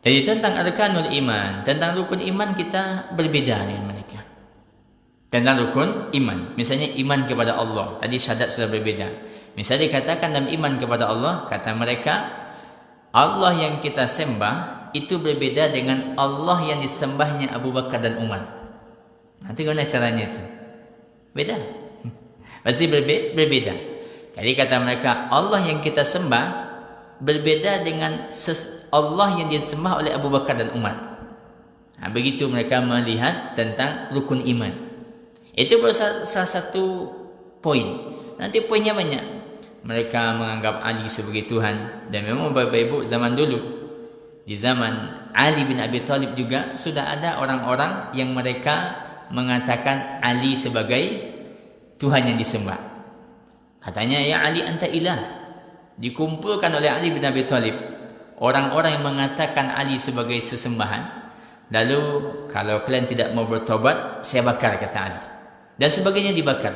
Jadi tentang arkanul iman, tentang rukun iman kita berbeda dengan mereka. Tentang rukun iman, misalnya iman kepada Allah, tadi syahadat sudah berbeda. Misalnya dikatakan dalam iman kepada Allah, kata mereka, Allah yang kita sembah itu berbeda dengan Allah yang disembahnya Abu Bakar dan Umar. Nanti gimana caranya itu? Beda. Pasti berbeda. Jadi kata mereka, Allah yang kita sembah berbeda dengan Allah yang disembah oleh Abu Bakar dan Umar. Nah, begitu mereka melihat tentang rukun iman. Itu salah satu poin. Nanti poinnya banyak. Mereka menganggap Ali sebagai Tuhan. Dan memang Bapak Ibu zaman dulu, di zaman Ali bin Abi Thalib juga sudah ada orang-orang yang mereka mengatakan Ali sebagai Tuhan yang disembah. Katanya, ya Ali anta ilah. Dikumpulkan oleh Ali bin Abi Thalib orang-orang yang mengatakan Ali sebagai sesembahan. Lalu kalau kalian tidak mau bertobat, saya bakar, kata Ali. Dan sebagainya dibakar.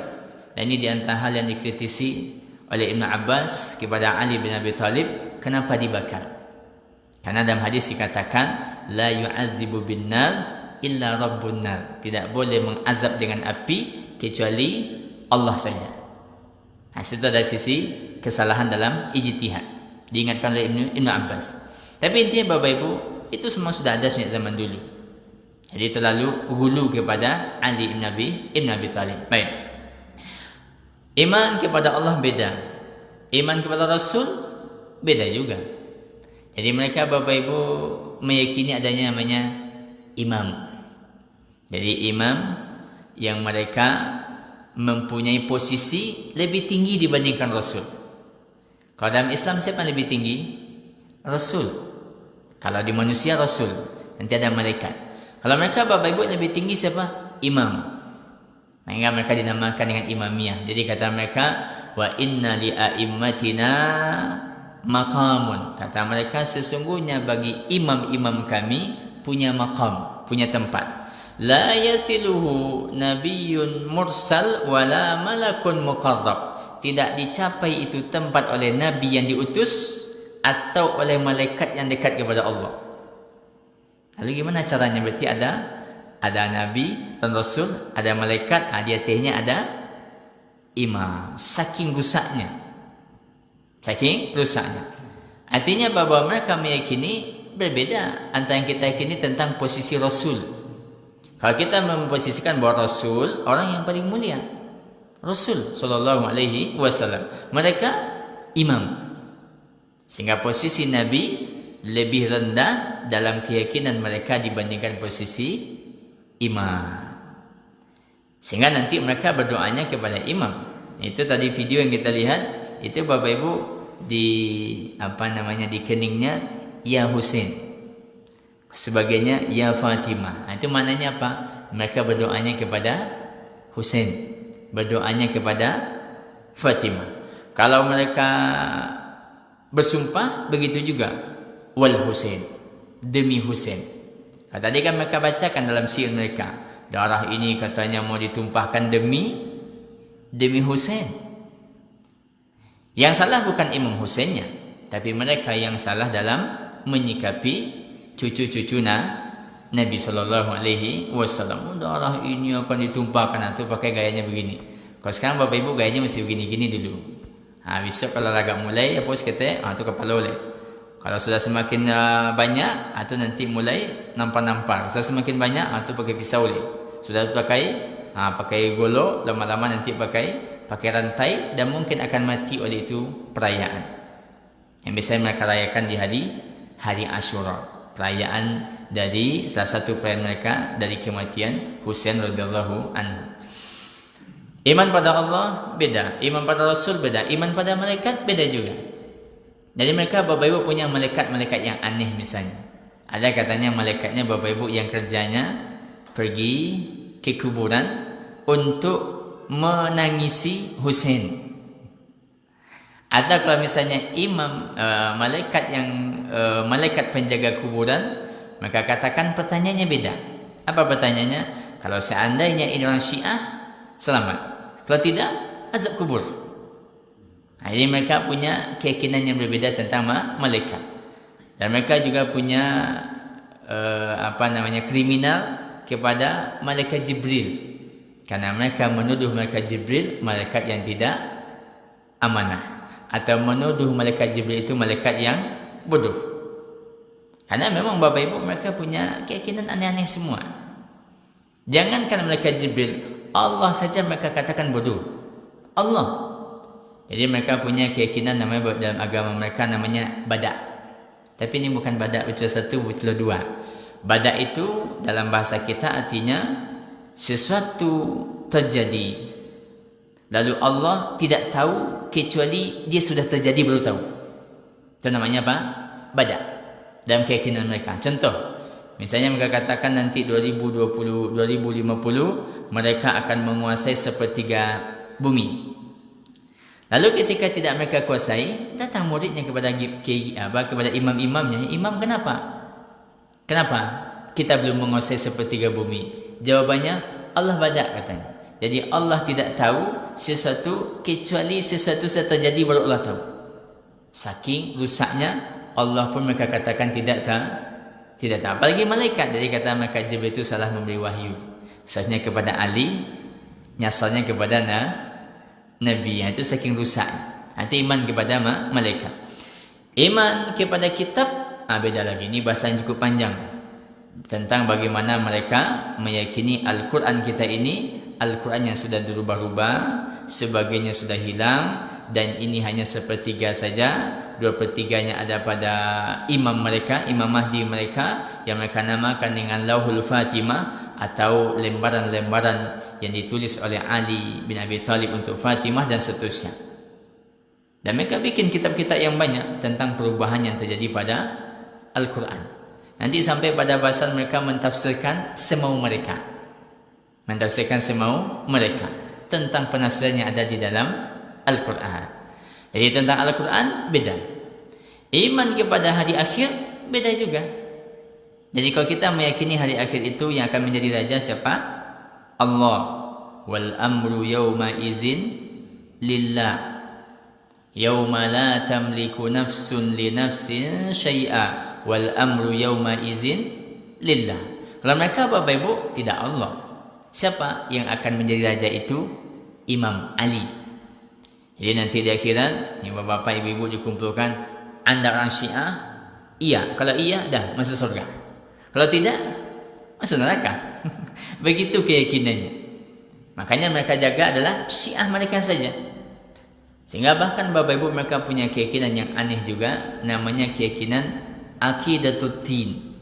Dan ini di antara hal yang dikritisi oleh Ibn Abbas kepada Ali bin Abi Thalib, kenapa dibakar? Karena dalam hadis dikatakan, la yu'adzibu bin nar illa rabbun nar. Tidak boleh mengazab dengan api kecuali Allah saja. Nah, itu dari sisi kesalahan dalam ijtihad, diingatkan oleh Ibn Abbas. Tapi intinya Bapak Ibu, itu semua sudah ada sejak zaman dulu. Jadi terlalu hulu kepada Ali bin Abi Thalib. Baik. Iman kepada Allah beda. Iman kepada Rasul beda juga. Jadi mereka Bapak Ibu meyakini adanya namanya imam. Jadi imam yang mereka mempunyai posisi lebih tinggi dibandingkan Rasul. Kalau dalam Islam siapa yang lebih tinggi? Rasul. Kalau di manusia Rasul, nanti ada malaikat. Kalau mereka Bapak Ibu yang lebih tinggi siapa? Imam. Maka mereka dinamakan dengan imamiyah. Jadi kata mereka, wa inna li a'immatina maqamun. Kata mereka, sesungguhnya bagi imam-imam kami punya maqam, punya tempat. La yasiluhu nabiyyun mursal wala malakun muqarrab. Tidak dicapai itu tempat oleh nabi yang diutus atau oleh malaikat yang dekat kepada Allah. Lalu gimana caranya? Berarti ada nabi dan rasul, ada malaikat, di atasnya ada imam. Saking rusaknya. Artinya bahwa mereka meyakini berbeda antara yang kita yakini tentang posisi rasul. Kalau kita memposisikan bahwa Rasul orang yang paling mulia, Rasul Sallallahu Alaihi Wasallam, mereka imam, sehingga posisi Nabi lebih rendah dalam keyakinan mereka dibandingkan posisi imam. Sehingga nanti mereka berdoanya kepada imam. Itu tadi video yang kita lihat, itu Bapak Ibu di di keningnya ya Husain. Sebagainya ya Fatimah. Itu maknanya apa? Mereka berdoanya kepada Husain, berdoanya kepada Fatimah. Kalau mereka bersumpah begitu juga, wal Husain, demi Husain. Tadi kan mereka bacakan dalam syair mereka, darah ini katanya mau ditumpahkan demi Husain. Yang salah bukan Imam Husainnya, tapi mereka yang salah dalam menyikapi cucu-cucu Nabi Sallallahu Alaihi Wasallam. Darah ini akan ditumpahkan, atau pakai gayanya begini. Kalau sekarang Bapak Ibu gayanya masih begini-gini dulu. Besok kalau agak mulai, apa kata, itu kepala oleh. Kalau sudah semakin banyak, atau nanti mulai nampak-nampak. Sudah semakin banyak, atau pakai pisau oleh. Sudah pakai golok, lama-lama nanti pakai rantai, dan mungkin akan mati oleh itu perayaan. Yang biasanya mereka rayakan di hari Asyura. Perayaan dari salah satu perayaan mereka dari kematian Husain radhiyallahu anhu. Iman pada Allah beda, iman pada Rasul beda, iman pada malaikat beda juga. Jadi mereka Bapak Ibu punya malaikat-malaikat yang aneh misalnya. Ada katanya malaikatnya Bapak Ibu yang kerjanya pergi ke kuburan untuk menangisi Husain. Atau kalau misalnya malaikat penjaga kuburan, maka katakan pertanyaannya beda. Apa pertanyaannya? Kalau seandainya ini orang Syiah, selamat. Kalau tidak, azab kubur. Ini mereka punya keyakinan yang berbeda tentang malaikat. Dan mereka juga punya kriminal kepada malaikat Jibril, karena mereka menuduh malaikat Jibril malaikat yang tidak amanah, atau menuduh malaikat Jibril itu malaikat yang bodoh. Karena memang Bapak Ibu mereka punya keyakinan aneh-aneh semua. Jangankan malaikat Jibril, Allah saja mereka katakan bodoh. Allah. Jadi mereka punya keyakinan namanya dalam agama mereka namanya badak. Tapi ini bukan badak betul satu, betul dua. Badak itu dalam bahasa kita artinya sesuatu terjadi, lalu Allah tidak tahu kecuali dia sudah terjadi baru tahu. Itu namanya apa? Badak. Dalam keyakinan mereka. Contoh, misalnya mereka katakan nanti 2050 mereka akan menguasai sepertiga bumi. Lalu ketika tidak mereka kuasai, datang muridnya kepada imam-imamnya. Imam, kenapa kita belum menguasai sepertiga bumi? Jawabannya, Allah badak katanya. Jadi Allah tidak tahu sesuatu kecuali sesuatu sudah terjadi baru Allah tahu. Saking rusaknya Allah pun mereka katakan tidak tahu. Apalagi malaikat. Jadi kata malaikat Jibril itu salah memberi wahyu. Seharusnya kepada Ali, nyasalnya kepada Nabi. Itu saking rusak. Itu iman kepada malaikat. Iman kepada kitab, beda lagi. Ini bahasa yang cukup panjang. Tentang bagaimana mereka meyakini Al-Quran kita ini, Al-Quran yang sudah dirubah-rubah, sebagainya sudah hilang, dan ini hanya sepertiga saja. 2/3-nya ada pada imam mereka, Imam Mahdi mereka, yang mereka namakan dengan Lauhul Fatimah, atau lembaran-lembaran yang ditulis oleh Ali bin Abi Thalib untuk Fatimah dan seterusnya. Dan mereka bikin kitab-kitab yang banyak tentang perubahan yang terjadi pada Al-Quran. Nanti sampai pada bahasan mereka mentafsirkan semau mereka. Tentang penafsiran yang ada di dalam Al-Quran. Jadi tentang Al-Quran beda. Iman kepada hari akhir beda juga. Jadi kalau kita meyakini hari akhir itu yang akan menjadi raja siapa? Allah. Wal amru yawma izin lillah. Yawma la tamliku nafsun li nafsin syai'a. Wal amru yawma izin lillah. Kalau mereka Bapak Ibu tidak Allah. Siapa yang akan menjadi raja itu? Imam Ali. Jadi nanti di akhirat, Bapak Ibu dikumpulkan, Anda orang Syiah? Iya. Kalau iya, dah masuk surga. Kalau tidak, masuk neraka. Begitu keyakinannya. Makanya mereka jaga adalah Syiah mereka saja. Sehingga bahkan Bapak Ibu mereka punya keyakinan yang aneh juga, namanya keyakinan Aqidatuddin.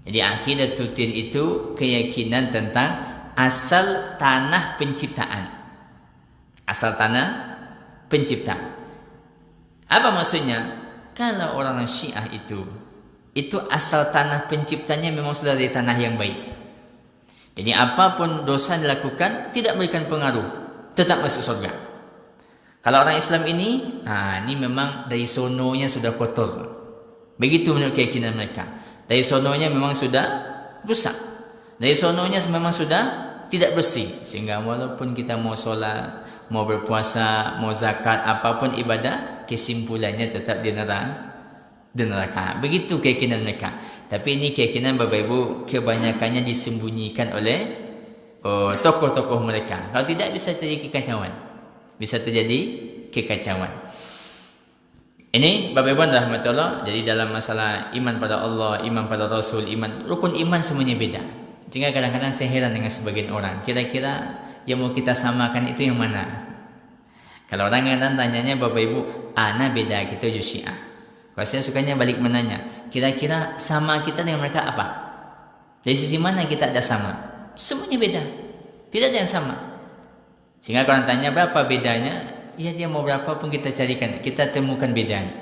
Jadi Aqidatuddin itu keyakinan tentang asal tanah penciptaan. Asal tanah penciptaan. Apa maksudnya? Kalau orang Syiah itu asal tanah penciptanya memang sudah dari tanah yang baik. Jadi apapun dosa dilakukan tidak memberikan pengaruh, tetap masuk surga. Kalau orang Islam ini memang dari sononya sudah kotor. Begitu menurut keyakinan mereka. Dari sononya memang sudah rusak. Dari sononya memang sudah tidak bersih. Sehingga walaupun kita mau sholat, mau berpuasa, mau zakat, apapun ibadah, kesimpulannya tetap di neraka. Begitu keyakinan mereka. Tapi ini keyakinan Bapak Ibu kebanyakannya disembunyikan oleh tokoh-tokoh mereka. Kalau tidak bisa terjadi kekacauan. Ini Bapak Ibu rahmatullah. Jadi dalam masalah iman pada Allah, iman pada Rasul, rukun iman semuanya beda. Sehingga kadang-kadang saya heran dengan sebagian orang. Kira-kira yang mau kita samakan itu yang mana? Kalau orang kadang tanyanya Bapak Ibu, ana beda kita Syiah. Kalau saya sukanya balik menanya, kira-kira sama kita dengan mereka apa? Dari sisi mana kita ada sama? Semuanya beda. Tidak ada yang sama. Sehingga kalau orang tanya berapa bedanya, ya dia mau berapa pun kita carikan, kita temukan bedanya.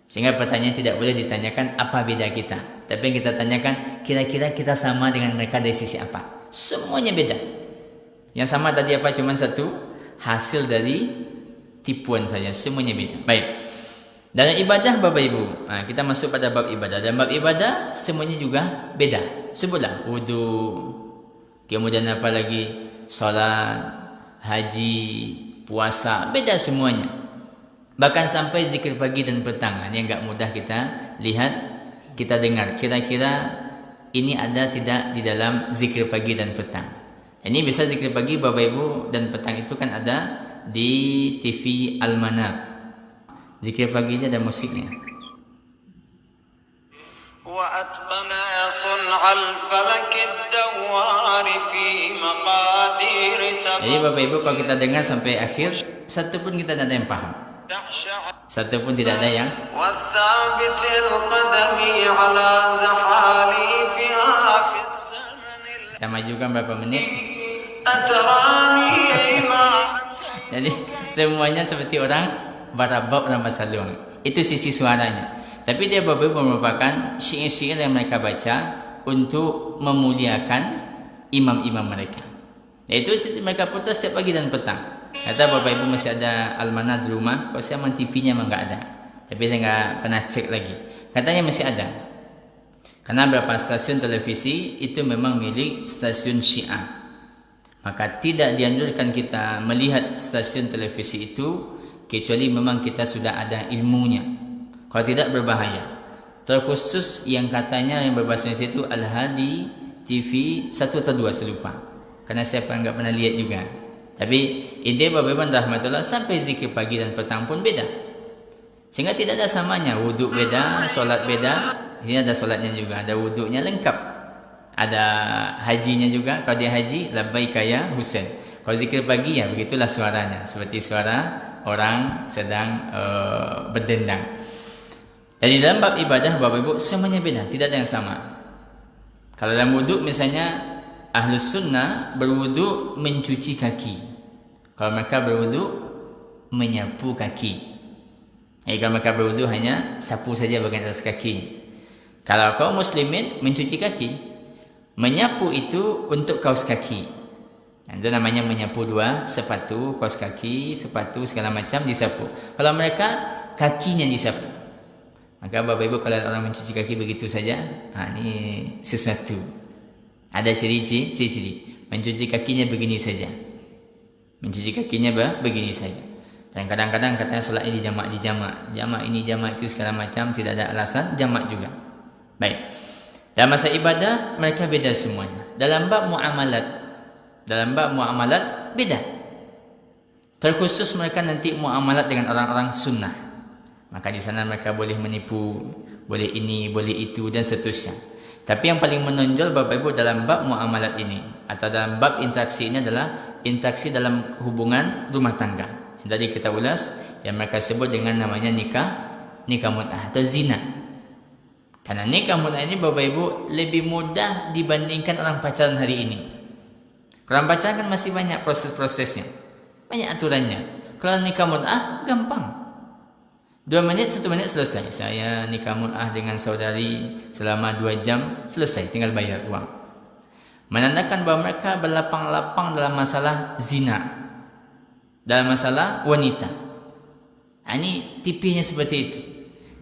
Sehingga pertanyaan tidak boleh ditanyakan apa beda kita. Tapi yang kita tanyakan, kira-kira kita sama dengan mereka dari sisi apa? Semuanya beda. Yang sama tadi apa? Cuma satu, hasil dari tipuan saja. Semuanya beda. Baik. Dalam ibadah Bapak Ibu, kita masuk pada bab ibadah. Dan bab ibadah semuanya juga beda. Sebutlah wudu, kemudian apa lagi? Salat, haji, puasa, beda semuanya. Bahkan sampai zikir pagi dan petang. Ini agak mudah kita lihat kita dengar kira-kira ini ada tidak di dalam zikir pagi dan petang. Ini bisa zikir pagi Bapak Ibu dan petang itu kan ada di TV Al-Manar. Zikir pagi aja ada musiknya. Jadi Bapak Ibu kalau kita dengar sampai akhir, satu pun kita tidak ada yang paham. Satu pun tidak ada yang. Kita majukan berapa menit? Jadi semuanya seperti orang barabab dalam bahasa Luang. Itu sisi suaranya. Tapi dia Bapak Ibu merupakan syair-syair yang mereka baca untuk memuliakan imam-imam mereka. Yaitu mereka putar setiap pagi dan petang. Kata Bapak Ibu masih ada Al-Manar di rumah, kalau saya memang TV-nya memang nggak ada. Tapi saya nggak pernah cek lagi. Katanya masih ada. Karena beberapa stasiun televisi itu memang milik stasiun Syiah. Maka tidak dianjurkan kita melihat stasiun televisi itu kecuali memang kita sudah ada ilmunya. Kalau tidak berbahaya. Terkhusus yang katanya yang berbahasa Indonesia itu Al-Hadi TV 1 atau 2 saya lupa. Karena saya nggak pernah lihat juga. Tapi intinya Bapak Ibu rahmatullah sampai zikir pagi dan petang pun beda. Sehingga tidak ada samanya. Wudhu beda, solat beda. Di sini ada solatnya juga, ada wudhunya lengkap. Ada hajinya juga. Kalau dia haji, labbaika ya Husain. Kalau zikir pagi ya begitulah suaranya. Seperti suara orang sedang berdendang. Dan di dalam bab ibadah Bapak Ibu semuanya beda, tidak ada yang sama. Kalau dalam wudhu misalnya Ahlus Sunnah berwudu mencuci kaki. Kalau mereka berwudu menyapu kaki. Kalau mereka berwudu hanya sapu saja bagian atas kaki. Kalau kaum muslimin mencuci kaki, menyapu itu untuk kaus kaki. Itu namanya menyapu dua, sepatu, kaus kaki, sepatu segala macam disapu. Kalau mereka kakinya disapu. Maka Bapak Ibu kalau orang mencuci kaki begitu saja, ini sesuatu. Ada ciri-ciri. Mencuci kakinya begini saja. Mencuci kakinya begini saja. Dan kadang-kadang katanya solatnya dijamak. Jamak ini, jamak itu segala macam. Tidak ada alasan, jamak juga. Baik. Dalam masa ibadah, mereka beda semuanya. Dalam bab muamalat, beda. Terkhusus mereka nanti muamalat dengan orang-orang sunnah. Maka di sana mereka boleh menipu, boleh ini, boleh itu, dan seterusnya. Tapi yang paling menonjol Bapak Ibu dalam bab muamalat ini atau dalam bab interaksi ini adalah interaksi dalam hubungan rumah tangga. Yang tadi kita ulas yang mereka sebut dengan namanya nikah mut'ah atau zina. Karena nikah mut'ah ini Bapak Ibu lebih mudah dibandingkan orang pacaran hari ini. Kalau orang pacaran kan masih banyak proses-prosesnya, banyak aturannya. Kalau nikah mut'ah gampang. 2 menit, 1 menit selesai. Saya nikah mut'ah dengan saudari selama 2 jam, selesai, tinggal bayar uang. Menandakan bahwa mereka berlapang-lapang dalam masalah zina, dalam masalah wanita. Ini tipenya seperti itu.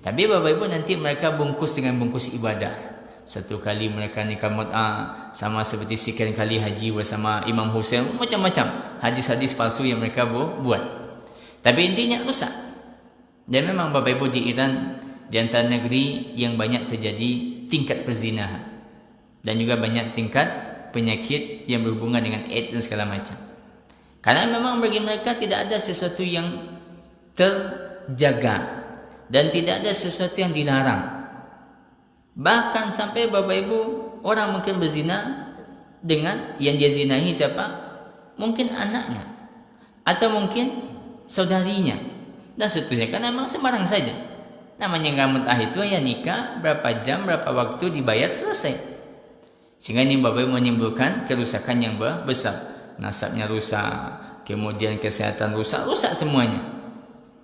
Tapi Bapak Ibu nanti mereka bungkus dengan bungkus ibadah. 1 kali mereka nikah mut'ah, sama seperti sekian kali haji bersama Imam Husain, macam-macam hadis-hadis palsu yang mereka buat. Tapi intinya rusak. Dan memang Bapak Ibu di Iran di antara negeri yang banyak terjadi tingkat perzinahan dan juga banyak tingkat penyakit yang berhubungan dengan AIDS dan segala macam. Karena memang bagi mereka tidak ada sesuatu yang terjaga dan tidak ada sesuatu yang dilarang. Bahkan sampai Bapak Ibu orang mungkin berzina dengan yang dia zinahi siapa? Mungkin anaknya atau mungkin saudarinya. Dan seterusnya, karena memang sembarang saja. Namanya nikah mut'ah itu ya nikah, berapa jam, berapa waktu dibayar, selesai. Sehingga ini Bapak Ibu menimbulkan kerusakan yang besar. Nasabnya rusak, kemudian kesehatan rusak semuanya.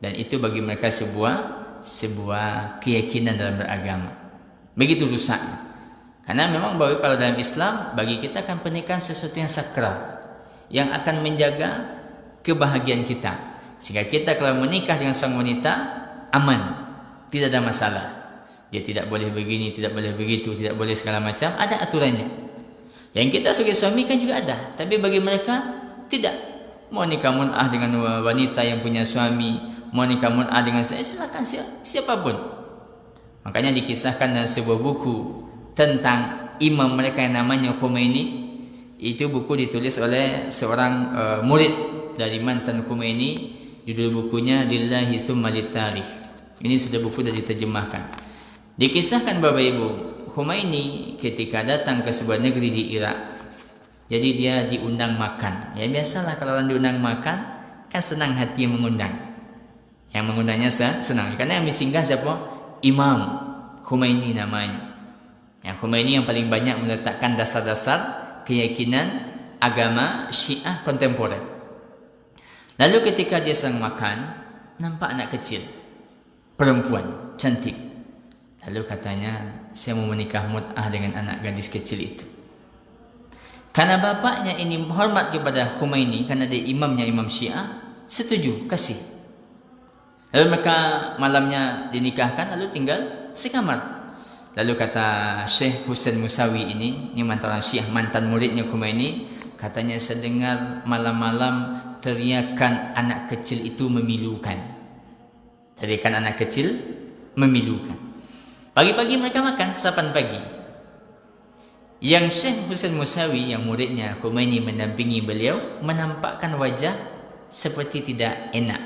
Dan itu bagi mereka sebuah keyakinan dalam beragama. Begitu rusaknya. Karena memang Bapak Ibu kalau dalam Islam, bagi kita kan pernikahan sesuatu yang sakral, yang akan menjaga kebahagiaan kita. Sehingga kita kalau menikah dengan seorang wanita aman, tidak ada masalah. Dia tidak boleh begini, tidak boleh begitu, tidak boleh segala macam, ada aturannya. Yang kita sebagai suami kan juga ada, tapi bagi mereka tidak. Mau nikah mut'ah dengan wanita yang punya suami, mau nikah mut'ah dengan saya, silakan siapapun. Makanya dikisahkan dalam sebuah buku tentang imam mereka yang namanya Khomeini. Itu buku ditulis oleh seorang murid dari mantan Khomeini. Judul bukunya Lillahi Tsumma Litarikh. Ini sudah buku sudah diterjemahkan. Dikisahkan Bapak Ibu, Khomeini ketika datang ke sebuah negeri di Irak, jadi dia diundang makan. Ya biasalah kalau orang diundang makan, kan senang hati yang mengundang. Yang mengundangnya senang. Karena yang singgah siapa? Imam Khomeini namanya. Yang Khomeini yang paling banyak meletakkan dasar-dasar keyakinan agama Syiah kontemporer. Lalu ketika dia sedang makan, nampak anak kecil, perempuan, cantik. Lalu katanya, saya mau menikah mut'ah dengan anak gadis kecil itu. Karena bapaknya ini hormat kepada Khomeini, karena dia imamnya imam Syiah, setuju, kasih. Lalu mereka malamnya dinikahkan, lalu tinggal sekamar. Lalu kata Syekh Husain Musawi ini mantan orang Syiah, mantan muridnya Khomeini, katanya saya dengar malam-malam teriakan anak kecil itu memilukan. Teriakan anak kecil memilukan. Pagi-pagi mereka makan, sarapan pagi. Yang Syekh Husain Musawi, yang muridnya Khomeini mendampingi beliau, menampakkan wajah seperti tidak enak.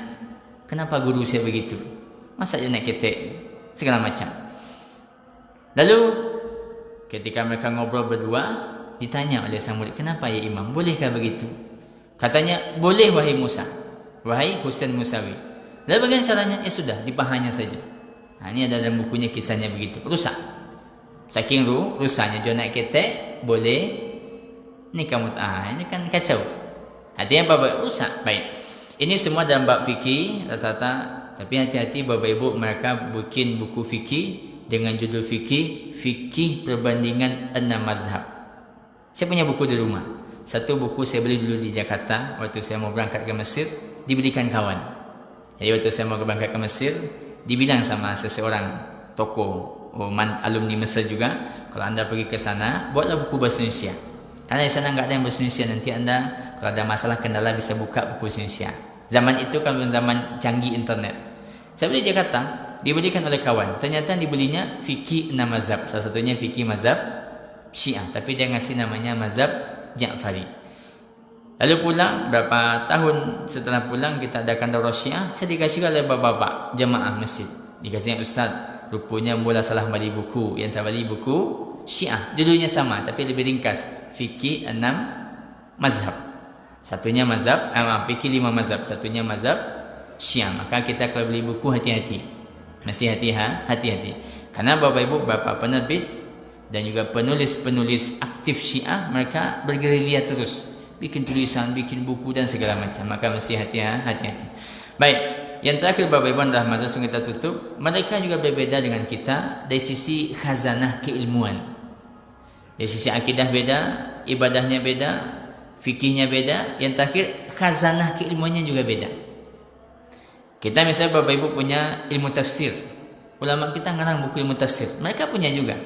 Kenapa guru saya begitu? Masa dia nak ketek? Segala macam. Lalu ketika mereka ngobrol berdua, ditanya oleh sang murid, kenapa ya imam? Bolehkah begitu? Katanya, boleh wahai Musa, wahai Husain Musawi. Lalu bagaimana caranya? Sudah, dipahanya saja. Nah, ini ada dalam bukunya kisahnya begitu. Rusak. Saking rusaknya dia nak ketek, boleh nikah mut'ah. Ini kan kacau. Artinya Bapak rusak. Baik. Ini semua dalam bab fikih rata-rata. Tapi hati-hati Bapak Ibu, mereka bikin buku fikih dengan judul fikih perbandingan 6 mazhab. Saya punya buku di rumah. Satu buku saya beli dulu di Jakarta waktu saya mau berangkat ke Mesir, diberikan kawan. Jadi waktu saya mau berangkat ke Mesir, dibilang sama seseorang tokoh alumni Mesir juga, kalau anda pergi ke sana, buatlah buku bahasa Indonesia. Karena di sana nggak ada yang bahasa Indonesia, nanti anda kalau ada masalah kendala bisa buka buku bahasa Indonesia. Zaman itu kan belum zaman canggih internet. Saya beli di Jakarta, diberikan oleh kawan. Ternyata dibelinya fikih 6 mazhab. Salah satunya fikih mazhab Syiah, tapi dia ngasih namanya mazhab Ja'fari. Lalu pulang, berapa tahun setelah pulang kita adakan daurah Syiah, saya dikasih oleh bapak-bapak jemaah masjid. Dikasih Ustaz, rupanya mula salah beli buku. Yang terbeli buku Syiah, judulnya sama tapi lebih ringkas, fikih 6 mazhab. Satunya mazhab, fikih 5 mazhab, satunya mazhab Syiah. Maka kita kalau beli buku hati-hati. Mesti hati-hati. Karena Bapak Ibu, Bapak penerbit dan juga penulis-penulis aktif Syiah, mereka bergerilya terus. Bikin tulisan, bikin buku dan segala macam. Maka mesti hati-hati. Baik, yang terakhir Bapak Ibu dan rahmat langsung kita tutup. Mereka juga berbeda dengan kita dari sisi khazanah keilmuan. Dari sisi akidah beda, ibadahnya beda, fikihnya beda. Yang terakhir khazanah keilmuannya juga beda. Kita misalnya Bapak Ibu punya ilmu tafsir. Ulama kita ngarang buku ilmu tafsir. Mereka punya juga.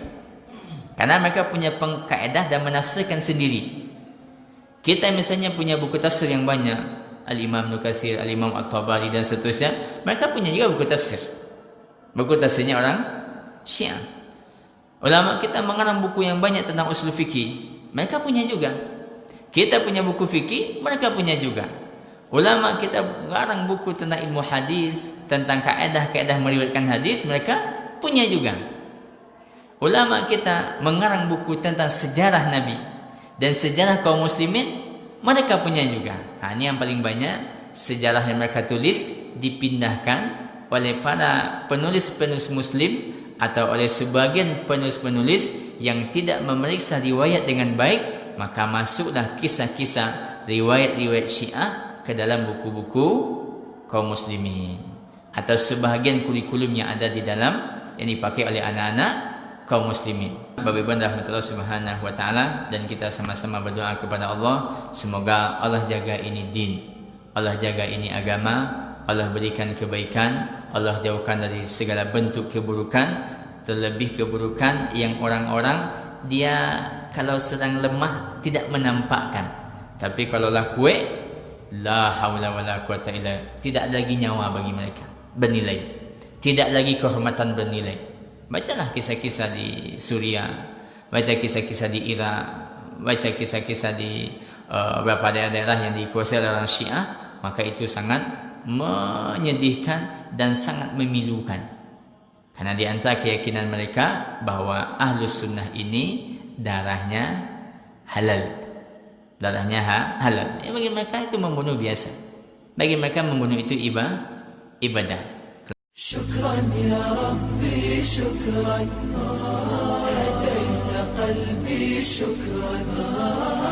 Karena mereka punya pengkaedah dan menafsirkan sendiri. Kita misalnya punya buku tafsir yang banyak, Al-Imam Ibnu Katsir, Al-Imam At-Tabari dan seterusnya, mereka punya juga buku tafsir. Buku tafsirnya orang Syiah. Ulama kita mengarang buku yang banyak tentang usul fikih, mereka punya juga. Kita punya buku fikih, mereka punya juga. Ulama kita mengarang buku tentang ilmu hadis, tentang kaedah-kaedah meriwayatkan hadis, mereka punya juga. Ulama kita mengarang buku tentang sejarah Nabi dan sejarah kaum muslimin, mereka punya juga. Ini yang paling banyak sejarah yang mereka tulis dipindahkan oleh para penulis-penulis muslim atau oleh sebagian penulis-penulis yang tidak memeriksa riwayat dengan baik, maka masuklah kisah-kisah riwayat-riwayat Syiah ke dalam buku-buku kaum muslimin atau sebahagian kurikulum yang ada di dalam yang dipakai oleh anak-anak kaum muslimin. Bapak Ibu rahmatullah subhanahu wa ta'ala, dan kita sama-sama berdoa kepada Allah, semoga Allah jaga ini din, Allah jaga ini agama, Allah berikan kebaikan, Allah jauhkan dari segala bentuk keburukan, terlebih keburukan yang orang-orang dia kalau sedang lemah tidak menampakkan, tapi kalau lah kuat, la haula wala quwata illa, tidak lagi nyawa bagi mereka bernilai, tidak lagi kehormatan bernilai. Bacalah kisah-kisah di Suriah, baca kisah-kisah di Irak, baca kisah-kisah di beberapa daerah-daerah yang dikuasai oleh orang Syiah, maka itu sangat menyedihkan dan sangat memilukan. Karena di antara keyakinan mereka bahwa Ahlus Sunnah ini darahnya halal. Darahnya halal. Ya, bagi mereka itu membunuh biasa. Bagi mereka membunuh itu ibadah. شكرا يا ربي شكرا هديت قلبي شكرا